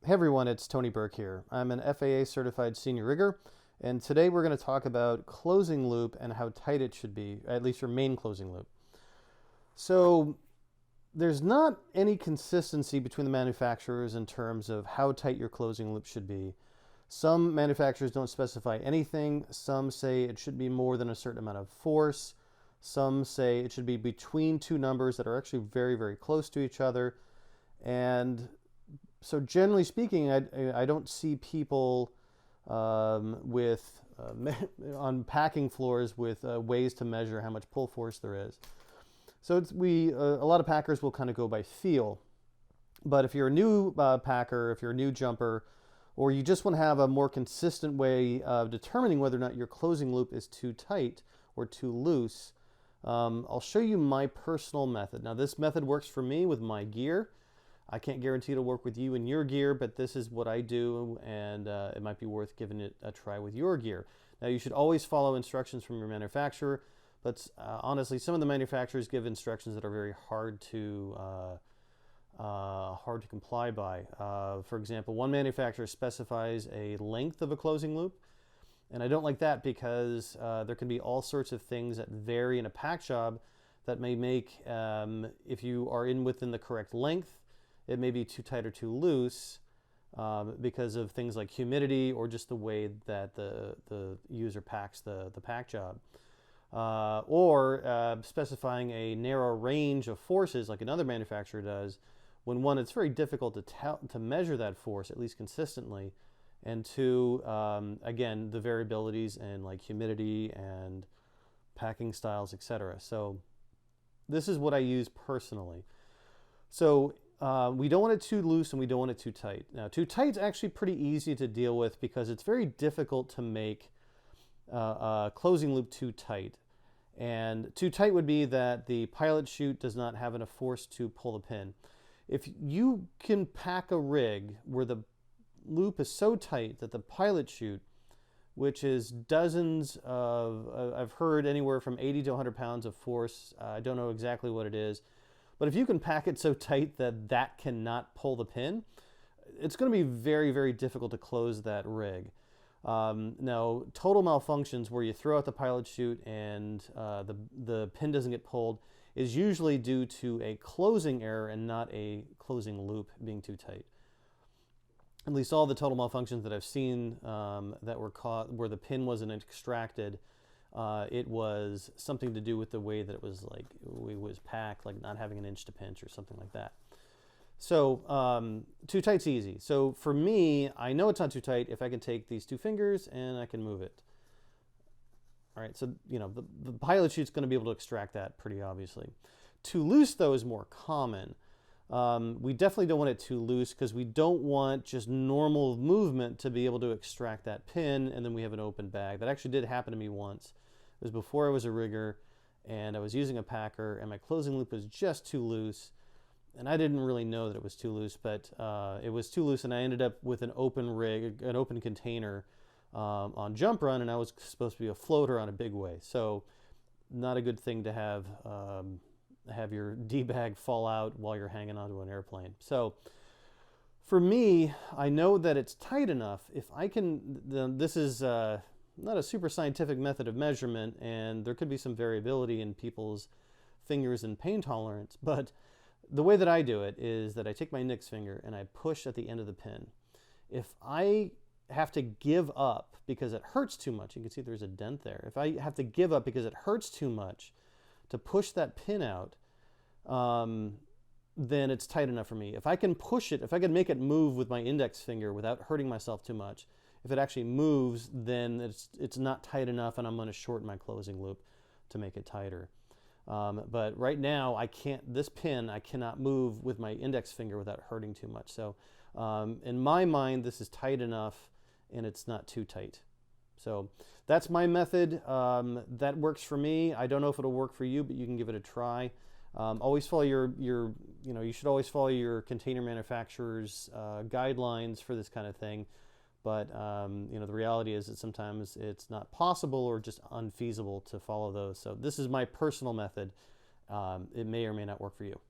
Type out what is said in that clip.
Hey everyone, it's Tony Burke here. I'm an FAA certified senior rigger, and today we're going to talk about closing loop and how tight it should be, at least your main closing loop. So there's not any consistency between the manufacturers in terms of how tight your closing loop should be. Some manufacturers don't specify anything. Some say it should be more than a certain amount of force. Some say it should be between two numbers that are actually very, very close to each other. And so generally speaking, I don't see people with on packing floors with ways to measure how much pull force there is. So a lot of packers will kind of go by feel. But if you're a new packer, if you're a new jumper, or you just want to have a more consistent way of determining whether or not your closing loop is too tight or too loose, I'll show you my personal method. Now this method works for me with my gear. I can't guarantee it'll work with you and your gear, but this is what I do, and it might be worth giving it a try with your gear. Now, you should always follow instructions from your manufacturer, but honestly, some of the manufacturers give instructions that are very hard to comply by. For example, one manufacturer specifies a length of a closing loop, and I don't like that because there can be all sorts of things that vary in a pack job that may make, if you are within the correct length, it may be too tight or too loose because of things like humidity or just the way that the user packs the pack job. Or specifying a narrow range of forces like another manufacturer does, when one, it's very difficult to measure that force, at least consistently, and two, again, the variabilities in like humidity and packing styles, etc. So this is what I use personally. So we don't want it too loose and we don't want it too tight. Now, too tight is actually pretty easy to deal with because it's very difficult to make a closing loop too tight. And too tight would be that the pilot chute does not have enough force to pull the pin. If you can pack a rig where the loop is so tight that the pilot chute, which is dozens of, I've heard anywhere from 80 to 100 pounds of force, I don't know exactly what it is, but if you can pack it so tight that that cannot pull the pin, it's going to be very, very difficult to close that rig. Now, total malfunctions where you throw out the pilot chute and the pin doesn't get pulled is usually due to a closing error and not a closing loop being too tight. At least all the total malfunctions that I've seen that were caught where the pin wasn't extracted, it was something to do with the way that it was packed, like not having an inch to pinch or something like that. So too tight's easy. So for me, I know it's not too tight if I can take these two fingers and I can move it. All right, so the pilot chute's going to be able to extract that pretty obviously. Too loose though is more common. We definitely don't want it too loose because we don't want just normal movement to be able to extract that pin and then we have an open bag. That actually did happen to me once. It was before I was a rigger and I was using a packer and my closing loop was just too loose, and I didn't really know that it was too loose, but it was too loose and I ended up with an open rig, an open container on jump run, and I was supposed to be a floater on a big way. So not a good thing to have your D-bag fall out while you're hanging onto an airplane. So for me, I know that it's tight enough. If I can, this is not a super scientific method of measurement, and there could be some variability in people's fingers and pain tolerance, but the way that I do it is that I take my index finger and I push at the end of the pin. If I have to give up because it hurts too much, you can see there's a dent there. If I have to give up because it hurts too much to push that pin out, then it's tight enough for me. If I can push it, if I can make it move with my index finger without hurting myself too much, if it actually moves, then it's not tight enough and I'm going to shorten my closing loop to make it tighter. But right now, this pin, I cannot move with my index finger without hurting too much. So in my mind, this is tight enough and it's not too tight. So that's my method. That works for me. I don't know if it'll work for you, but you can give it a try. Always follow you should always follow your container manufacturer's guidelines for this kind of thing. But the reality is that sometimes it's not possible or just unfeasible to follow those. So this is my personal method. It may or may not work for you.